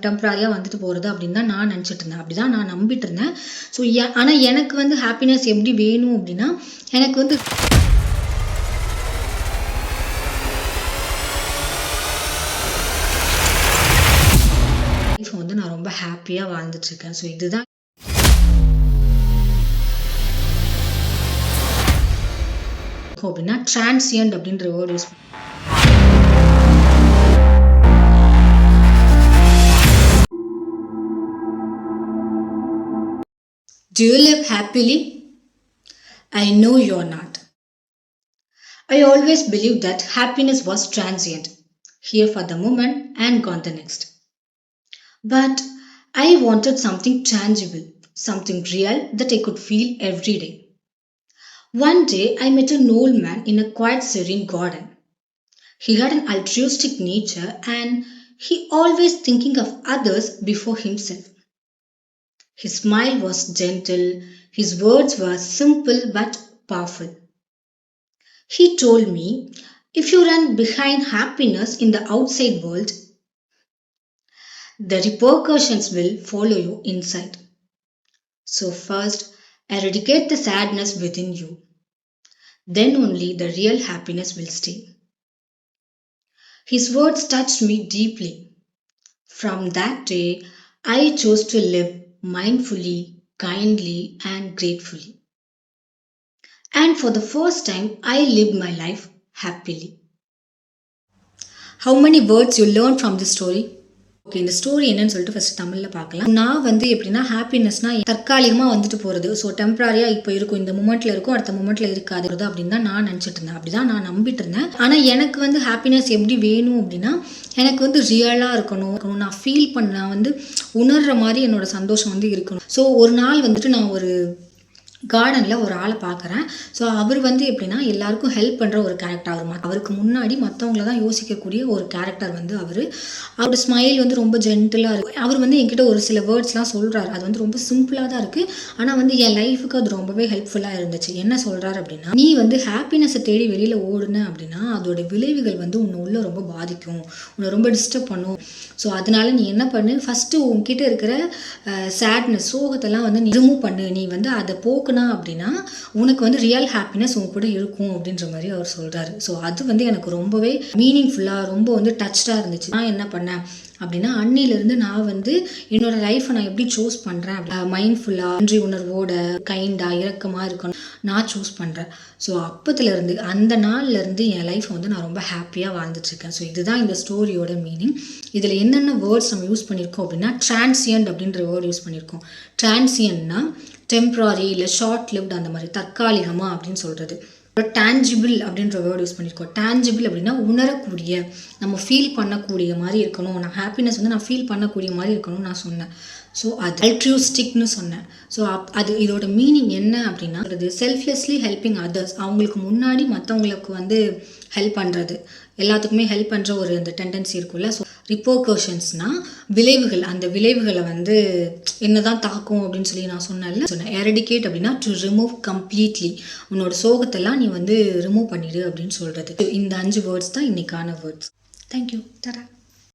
டெம்பரரியாக வந்துட்டு போகிறது அப்படின்னு தான் நான் நினச்சிட்டு இருந்தேன். அப்படி தான் நான் நம்பிட்டு இருந்தேன். ஸோ ஆனால் எனக்கு வந்து ஹாப்பினஸ் எப்படி வேணும் அப்படின்னா, எனக்கு வந்து லைஃப் வந்து நான் ரொம்ப ஹாப்பியாக வாழ்ந்துட்டுருக்கேன். ஸோ இதுதான் அப்படின்னா டிரான்சியன்ட் அப்படின்ற word use Do you live happily? I know you're not. I always believed that happiness was transient, here for the moment and gone the next. But I wanted something tangible, something real that I could feel every day. One day I met an old man in a quiet, serene garden. He had an altruistic nature and he always thinking of others before himself. His smile was gentle, his words were simple but powerful. He told me, if you run behind happiness in the outside world, the repercussions will follow you inside. So first, eradicate the sadness within you. Then only the real happiness will stay. His words touched me deeply. From that day, I chose to live mindfully, kindly, and gratefully. And for the first time, I lived my life happily. How many words you learned from this story? Okay, இந்த story என்னன்னு சொல்லிட்டு first தமிழில் பார்க்கலாம். நான் வந்து எப்படின்னா, ஹாப்பினஸ்னால் தற்காலிகமாக வந்துட்டு போகிறது. ஸோ டெம்பரரியாக இப்போ இருக்கும், இந்த மூமெண்ட்டில் இருக்கும், அடுத்த மூமெண்ட்டில் இருக்காது அப்படின்னு தான் நான் நினச்சிட்டு இருந்தேன். அப்படி தான் நான் நம்பிட்டு இருந்தேன். ஆனால் எனக்கு வந்து ஹாப்பினஸ் எப்படி வேணும் அப்படின்னா, எனக்கு வந்து ரியலாக இருக்கணும், நான் ஃபீல் பண்ண, நான் வந்து உணர்கிற மாதிரி என்னோட சந்தோஷம் வந்து இருக்கணும். ஸோ ஒரு நாள் வந்துட்டு நான் ஒரு கார்டனில் ஒரு ஆளை பார்க்குறேன். ஸோ அவர் வந்து எப்படின்னா, எல்லாருக்கும் ஹெல்ப் பண்ணுற ஒரு கேரக்டர். அவருக்கு முன்னாடி மற்றவங்கள தான் யோசிக்கக்கூடிய ஒரு கேரக்டர் வந்து அவரோட ஸ்மைல் வந்து ரொம்ப ஜென்டிலாக இருக்குது. அவர் வந்து என்கிட்ட ஒரு சில வேர்ட்ஸ்லாம் சொல்கிறார். அது வந்து ரொம்ப சிம்பிளாக தான் இருக்குது, ஆனால் வந்து என் லைஃபுக்கு அது ரொம்பவே ஹெல்ப்ஃபுல்லாக இருந்துச்சு. என்ன சொல்கிறார் அப்படின்னா, நீ வந்து ஹாப்பினஸை தேடி வெளியில் ஓடுன அப்படின்னா அதோட விளைவுகள் வந்து உன்னை உள்ள ரொம்ப பாதிக்கும், உன்னை ரொம்ப டிஸ்டர்ப் பண்ணும். ஸோ அதனால நீ என்ன பண்ணு, ஃபஸ்ட்டு உன்கிட்ட இருக்கிற சேட்னஸ், சோகத்தெல்லாம் வந்து நீ ரிமூவ் பண்ணு. நீ வந்து அதை போக்குனா அப்படின்னா உனக்கு வந்து ரியல் ஹாப்பினஸ் உன் கூட இருக்கும் அப்படின்ற மாதிரி அவர் சொல்கிறாரு. ஸோ அது வந்து எனக்கு ரொம்பவே மீனிங்ஃபுல்லாக, ரொம்ப வந்து டச்டாக இருந்துச்சு. நான் என்ன பண்ணேன் அப்படின்னா, அன்னிலேருந்து நான் வந்து என்னோட லைஃப்பை நான் எப்படி சூஸ் பண்ணுறேன், மைண்ட்ஃபுல்லாக, நன்றி உணர்வோட, கைண்டாக, இரக்கமாக இருக்கணும் நான் சூஸ் பண்ணுறேன். ஸோ அப்பத்துலேருந்து, அந்த நாள்லேருந்து என் லைஃப்பை வந்து நான் ரொம்ப ஹாப்பியாக வாழ்ந்துட்டுருக்கேன். ஸோ இதுதான் இந்த ஸ்டோரியோட மீனிங். இதில் என்னென்ன வேர்ட்ஸ் நம்ம யூஸ் பண்ணியிருக்கோம் அப்படின்னா, டிரான்சியன்ட் அப்படின்ற வேர்ட் யூஸ் பண்ணியிருக்கோம். டிரான்சியன்ட்னா டெம்பரரி, இல்லை ஷார்ட் லிவ்ட், அந்த மாதிரி தற்காலிகமாக அப்படின்னு சொல்கிறது. டேஞ்சிபிள் அப்படின்ற வேர்ட் யூஸ் பண்ணியிருக்கோம். டேஞ்சிபிள் அப்படின்னா உணரக்கூடிய, நம்ம ஃபீல் பண்ணக்கூடிய மாதிரி இருக்கணும். நான் ஹாப்பினஸ் வந்து நான் ஃபீல் பண்ணக்கூடிய மாதிரி இருக்கணும்னு நான் சொன்னேன். ஸோ அது அல்ட்ரியூஸ்டிக்னு சொன்னேன். ஸோ அது இதோட மீனிங் என்ன அப்படின்னா, செல்ஃப்லெஸ்லி ஹெல்பிங் அதர்ஸ். அவங்களுக்கு முன்னாடி மற்றவங்களுக்கு வந்து ஹெல்ப் பண்ணுறது, எல்லாத்துக்குமே ஹெல்ப் பண்ணுற ஒரு அந்த டெண்டன்சி இருக்குல்ல. ஸோ ரிப்போர்கஷன்ஸ்னால் விளைவுகள், அந்த விளைவுகளை வந்து என்னதான் தாக்கும் அப்படின்னு சொல்லி நான் சொன்னேன். எரடிகேட் அப்படின்னா டு ரிமூவ் கம்ப்ளீட்லி, உன்னோட சோகத்தெல்லாம் நீ வந்து ரிமூவ் பண்ணிடு அப்படின்னு சொல்கிறது. இந்த 5 வேர்ட்ஸ் தான் இன்னைக்கான வேர்ட்ஸ். தேங்க்யூ. டாடா.